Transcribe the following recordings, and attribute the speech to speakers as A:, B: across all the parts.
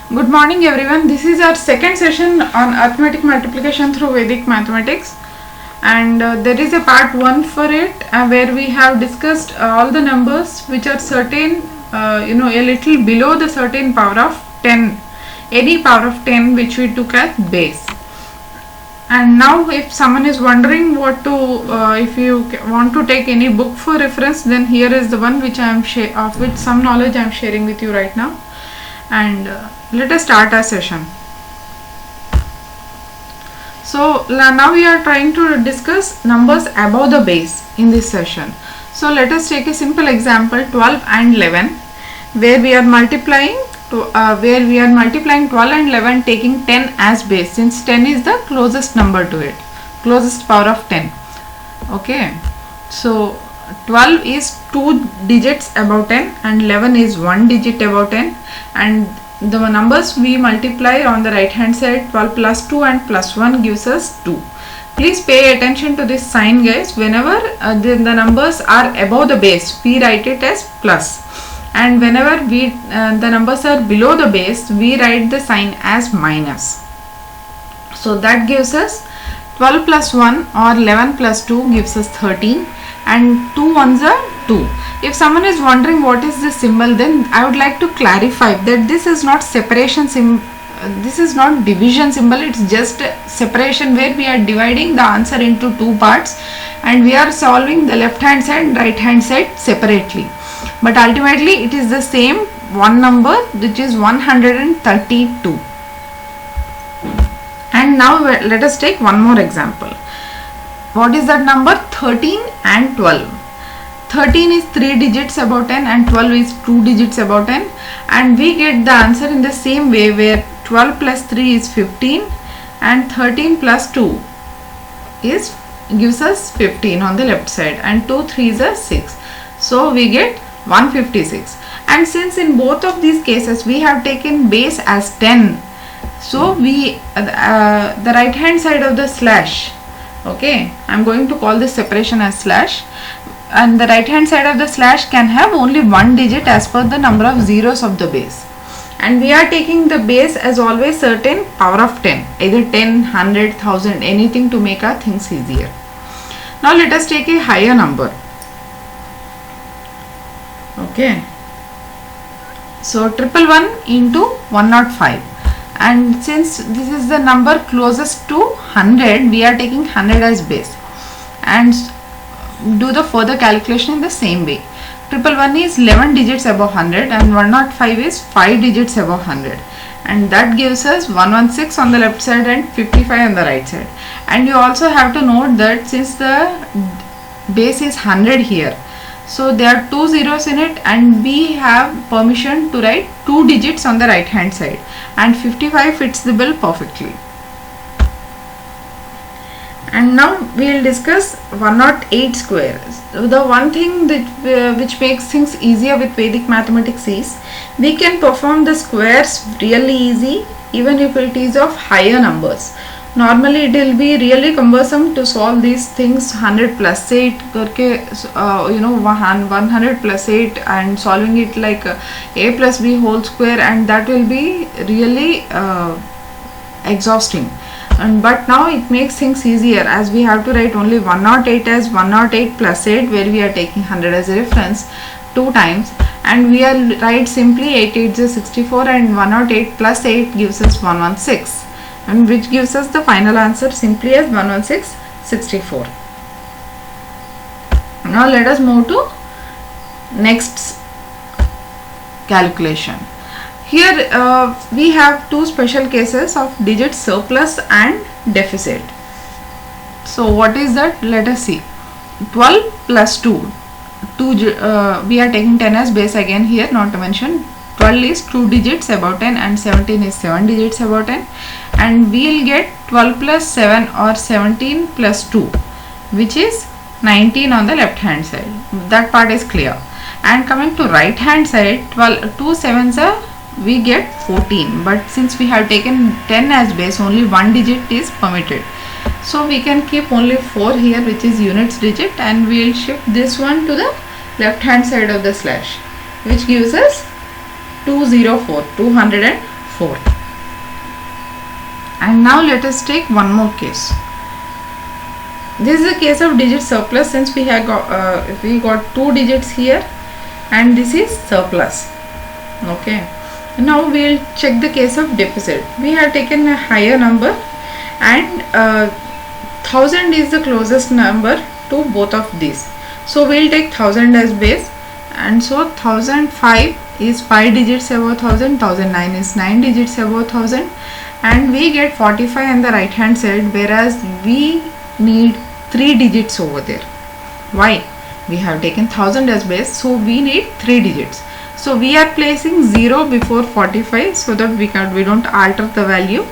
A: Good morning everyone. This is our second session on arithmetic multiplication through Vedic mathematics, and there is a part 1 for it where we have discussed all the numbers which are certain, a little below the certain power of 10, any power of 10 which we took as base. And now if someone is wondering what to, if you want to take any book for reference, then here is the one which I am of which some knowledge I am sharing with you right now. And let us start our session. So now we are trying to discuss numbers above the base in this session. So let us take a simple example, 12 and 11, where we are multiplying 12 and 11 taking 10 as base, since 10 is the closest number to it, closest power of 10. Okay, so 12 is 2 digits above 10 and 11 is 1 digit above 10, and the numbers we multiply on the right hand side, 12 plus 2 and plus 1 gives us 2. Please pay attention to this sign, guys. Whenever the numbers are above the base, we write it as plus, and whenever the numbers are below the base, we write the sign as minus. So that gives us 12 plus 1 or 11 plus 2 gives us 13, and 2 ones are 2. If someone is wondering what is this symbol, then I would like to clarify that this is not separation symbol, this is not division symbol, it's just separation, where we are dividing the answer into two parts and we are solving the left hand side and right hand side separately. But ultimately it is the same one number, which is 132. And now let us take one more example. What is that number? 13 and 12. 13 is 3 digits above 10 and 12 is 2 digits above 10, and we get the answer in the same way, where 12 plus 3 is 15 and 13 plus 2 gives us 15 on the left side, and 2 3s are 6. So we get 156. And since in both of these cases we have taken base as 10, so we the right hand side of the slash, okay, I am going to call this separation as slash, and the right hand side of the slash can have only one digit as per the number of zeros of the base, and we are taking the base as always certain power of 10, either 10, 100, 1000, anything to make our things easier. Now let us take a higher number. Okay, so 111 into 105, and since this is the number closest to 100, we are taking 100 as base and do the further calculation in the same way. 111 is 11 digits above 100 and 105 is 5 digits above 100, and that gives us 116 on the left side and 55 on the right side. And you also have to note that since the base is 100 here, so there are 2 zeros in it, and we have permission to write 2 digits on the right hand side, and 55 fits the bill perfectly. And now we will discuss 108 squares. The one thing that which makes things easier with Vedic mathematics is we can perform the squares really easy even if it is of higher numbers. Normally it will be really cumbersome to solve these things 100 plus 8 करके 100 plus 8 and solving it like a plus b whole square, and that will be really exhausting. But now it makes things easier, as we have to write only 108 as 108 plus 8, where we are taking 100 as a reference 2 times, and we will write simply 8 8 is 64, and 108 plus 8 gives us 116, and which gives us the final answer simply as 116 64. Now let us move to next calculation. Here we have two special cases of digit surplus and deficit. So what is that? Let us see. 12 plus 2, we are taking 10 as base again here, not to mention 12 is 2 digits above 10 and 17 is 7 digits above 10, and we will get 12 plus 7 or 17 plus 2, which is 19 on the left hand side. That part is clear. And coming to right hand side, 2 sevens are, we get 14, but since we have taken 10 as base, only one digit is permitted, so we can keep only 4 here, which is units digit, and we will shift this one to the left hand side of the slash, which gives us 204. 4. And now let us take one more case. This is a case of digit surplus, since we got 2 digits here and this is surplus. Okay. Now we will check the case of deficit. We have taken a higher number and 1000 is the closest number to both of these. So we will take 1000 as base, and so 1005 is 5 digits above 1000, 1009 is 9 digits above 1000, and we get 45 on the right hand side, whereas we need 3 digits over there. Why? We have taken 1000 as base, so we need 3 digits. So we are placing 0 before 45 so that we don't alter the value,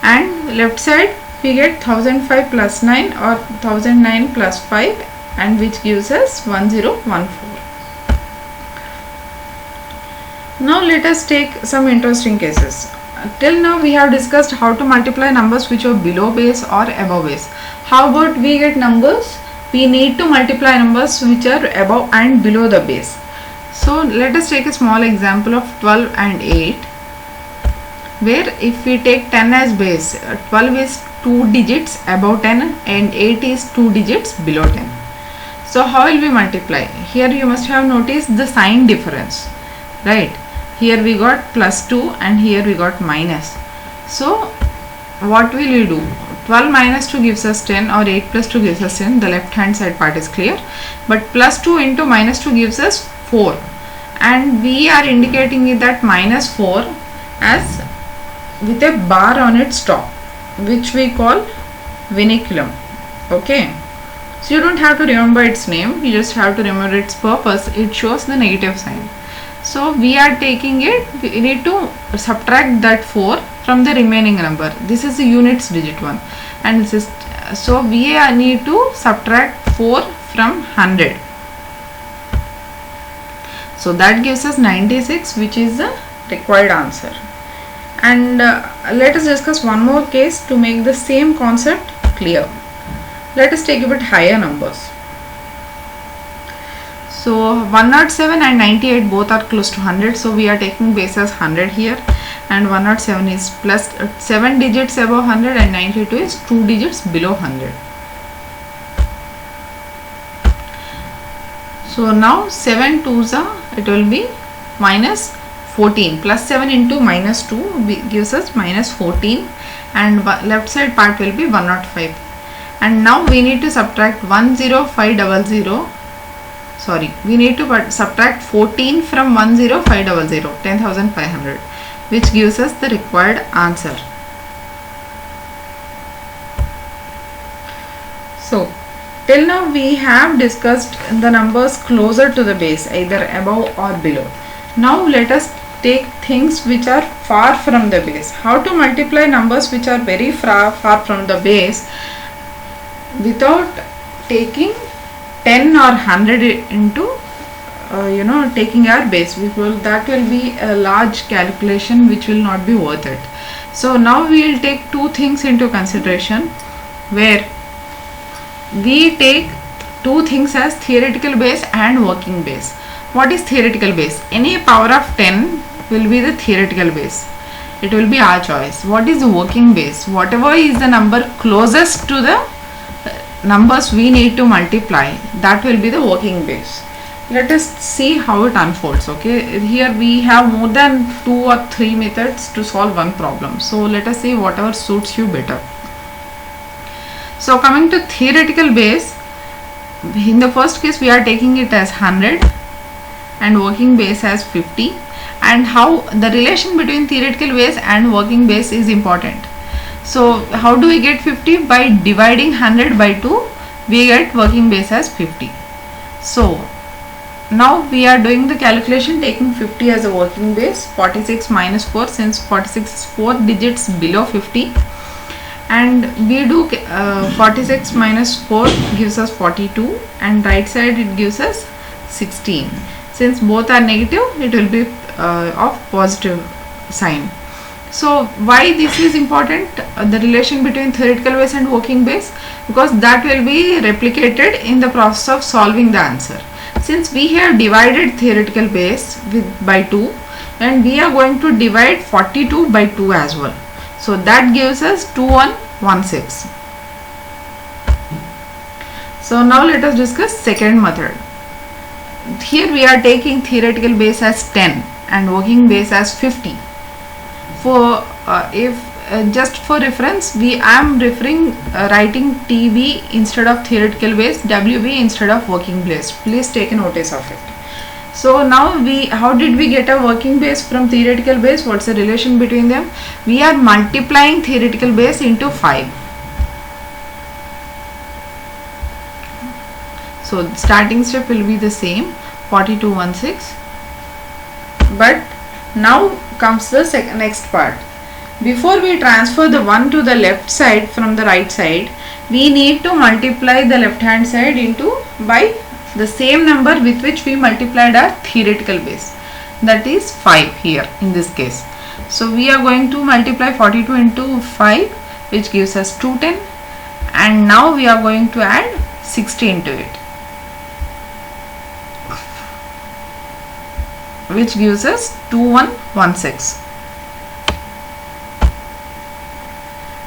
A: and left side we get 1005 plus 9 or 1009 plus 5, and which gives us 1014. Now let us take some interesting cases. Till now we have discussed how to multiply numbers which are below base or above base. How about we get numbers? We need to multiply numbers which are above and below the base. So let us take a small example of 12 and 8, where if we take 10 as base, 12 is 2 digits above 10 and 8 is 2 digits below 10. So how will we multiply? Here you must have noticed the sign difference, right? Here we got plus 2 and here we got minus. So what will we do? 12 minus 2 gives us 10, or 8 plus 2 gives us 10. The left hand side part is clear. But plus 2 into minus 2 gives us 4. And we are indicating it that minus 4 as with a bar on its top, which we call vinculum. Okay. So you don't have to remember its name. You just have to remember its purpose. It shows the negative sign. So we are taking it, we need to subtract that 4 from the remaining number. This is the units digit one, and this is, so we need to subtract 4 from 100. So that gives us 96, which is the required answer. And let us discuss one more case to make the same concept clear. Let us take a bit higher numbers. So 107 and 98 both are close to 100, so we are taking base as 100 here, and 107 is plus 7 digits above 100 and 92 is 2 digits below 100. So now 7 2s are, it will be minus 14, plus 7 into minus 2 gives us minus 14, and left side part will be 105. And now we need to subtract 10500. Sorry, we need to subtract 14 from 10500, 10,500, which gives us the required answer. So till now we have discussed the numbers closer to the base, either above or below. Now let us take things which are far from the base. How to multiply numbers which are very far from the base without taking 10 or 100 into taking our base, because that will be a large calculation which will not be worth it. So now we will take two things into consideration, where we take two things as theoretical base and working base. What is theoretical base? Any power of 10 will be the theoretical base. It will be our choice. What is the working base? Whatever is the number closest to the numbers we need to multiply, that will be the working base. Let us see how it unfolds. Okay, here we have more than 2 or 3 methods to solve one problem. So let us see whatever suits you better. So coming to theoretical base, in the first case we are taking it as 100 and working base as 50. And how the relation between theoretical base and working base is important. So how do we get 50? By dividing 100 by 2, we get working base as 50. So now we are doing the calculation taking 50 as a working base, 46 minus 4, since 46 is 4 digits below 50, and we do 46 minus 4 gives us 42, and right side it gives us 16. Since both are negative, it will be of positive sign. So why this is important, the relation between theoretical base and working base? Because that will be replicated in the process of solving the answer. Since we have divided theoretical base by 2, and we are going to divide 42 by 2 as well. So that gives us 2116. So now let us discuss second method. Here we are taking theoretical base as 10 and working base as 50. For just for reference, I am writing TB instead of theoretical base, WB instead of working base. Please take a notice of it. So now how did we get a working base from theoretical base? What's the relation between them? We are multiplying theoretical base into 5. So starting step will be the same, 4216. But now comes the next part. Before we transfer the 1 to the left side from the right side, we need to multiply the left hand side by the same number with which we multiplied our theoretical base, that is 5 here in this case. So we are going to multiply 42 into 5, which gives us 210, and now we are going to add 60 into it, which gives us 2116.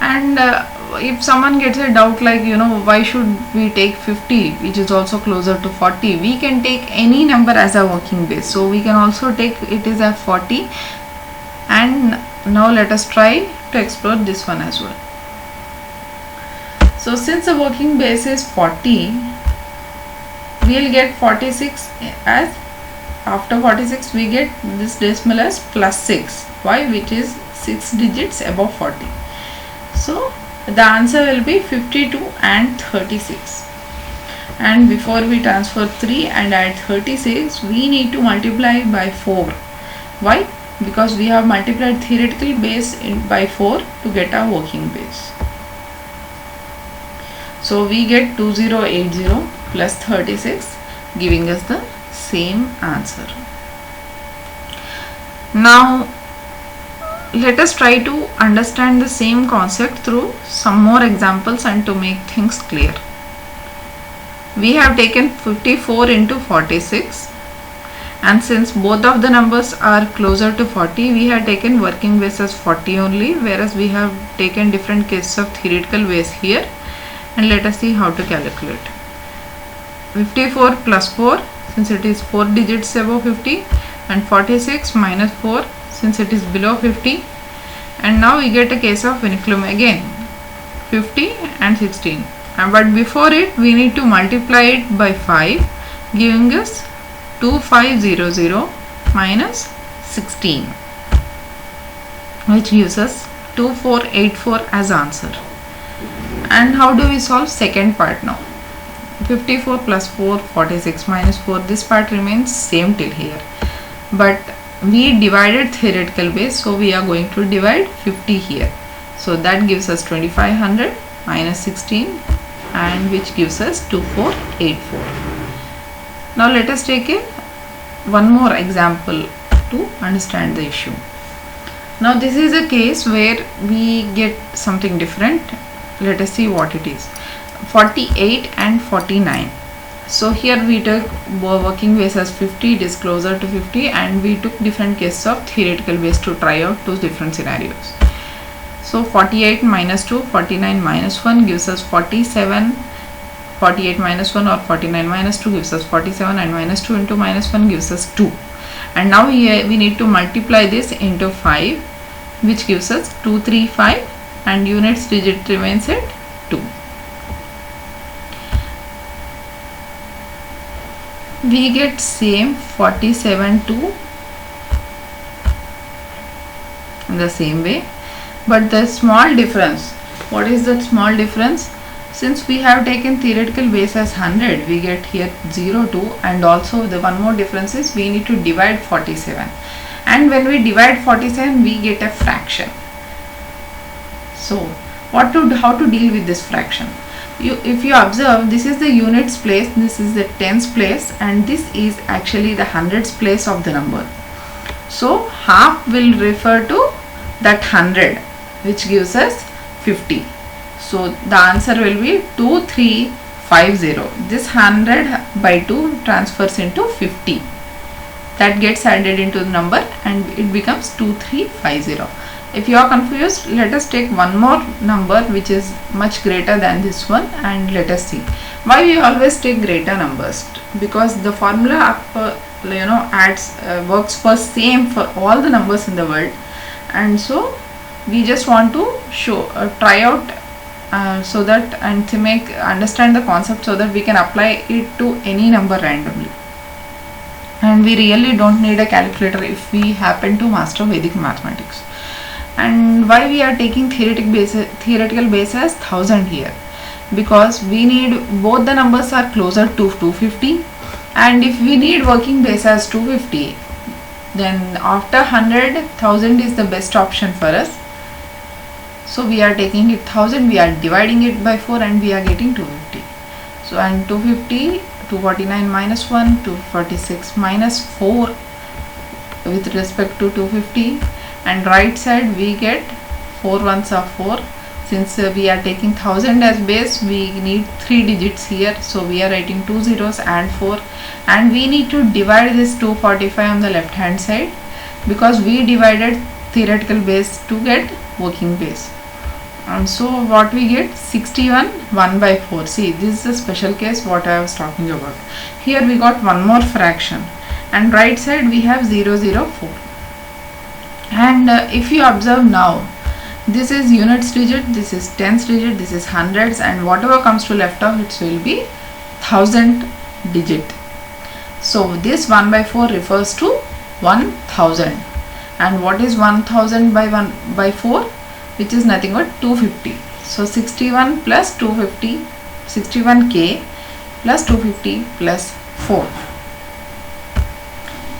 A: And if someone gets a doubt like, why should we take 50, which is also closer to 40, we can take any number as a working base. So we can also take it is a 40. And now let us try to explore this one as well. So since the working base is 40, we will get 46 as, after 46 we get this decimal as plus 6. Why? Which is 6 digits above 40. So the answer will be 52 and 36. And before we transfer 3 and add 36, we need to multiply by 4. Why? Because we have multiplied theoretical base by 4 to get our working base. So we get 2080 plus 36, giving us the same answer. Now let us try to understand the same concept through some more examples and to make things clear. We have taken 54 into 46, and since both of the numbers are closer to 40, we have taken working base as 40 only, whereas we have taken different cases of theoretical base here. And let us see how to calculate. 54 plus 4, since it is 4 digits above 50, and 46 minus 4 since it is below 50. And now we get a case of vinculum again, 50 and 16. But before it we need to multiply it by 5, giving us 2500 minus 16, which gives us 2484 as answer. And how do we solve second part now? 54 plus 4, 46 minus 4, this part remains same till here, but we divided theoretical base, so we are going to divide 50 here. So that gives us 2500 minus 16, and which gives us 2484. Now let us take one more example to understand the issue. Now this is a case where we get something different. Let us see what it is. 48 and 49. So here we took working base as 50, it is closer to 50, and we took different cases of theoretical base to try out two different scenarios. So 48 minus 2, 49 minus 1 gives us 47, 48 minus 1 or 49 minus 2 gives us 47, and minus 2 into minus 1 gives us 2. And now here we need to multiply this into 5, which gives us 235, and units digit remains at 2. We get same 47 2 in the same way, but the small difference, what is that small difference? Since we have taken theoretical base as 100, we get here 0 2, and also the one more difference is we need to divide 47, and when we divide 47 we get a fraction. So how to deal with this fraction? If you observe, this is the units place, this is the tens place, and this is actually the hundreds place of the number. So half will refer to that 100, which gives us 50. So the answer will be 2350. This 100 by 2 transfers into 50. that gets added into the number and it becomes 2350. If you are confused, let us take one more number which is much greater than this one, and let us see why we always take greater numbers. Because the formula adds works for same for all the numbers in the world, and so we just want to show try out so that, and to make understand the concept so that we can apply it to any number randomly. And we really don't need a calculator if we happen to master Vedic mathematics. And why we are taking theoretical base as 1000 here? Because we need both the numbers are closer to 250, and if we need working base as 250, then after 100, 1000 is the best option for us. So we are taking it 1000, we are dividing it by 4 and we are getting 250. So and 250, 249 minus 1, 246 minus 4 with respect to 250, and right side we get 4 ones are 4. Since we are taking 1000 as base, we need 3 digits here, so we are writing 2 zeros and 4, and we need to divide this 245 on the left hand side because we divided theoretical base to get working base. And so what we get, 61 1 by 4. See, this is a special case what I was talking about. Here we got one more fraction, and right side we have 004. And if you observe now, this is units digit, this is tens digit, this is hundreds, and whatever comes to left of it will be 1000 digit. So this 1 by 4 refers to 1000. And what is 1000 by 1 by 4? Which is nothing but 250. So 61 plus 250, 61k plus 250 plus 4,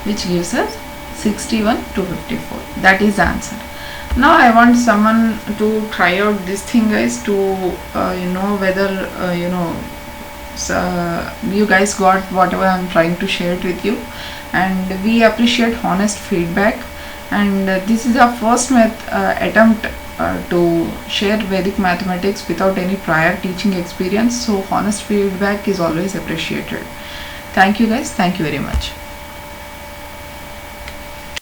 A: which gives us 61,254. That is the answer. Now I want someone to try out this thing, guys, to whether you guys got whatever I'm trying to share it with you. And we appreciate honest feedback, and this is our first attempt to share Vedic mathematics without any prior teaching experience, so honest feedback is always appreciated. Thank you guys, thank you very much.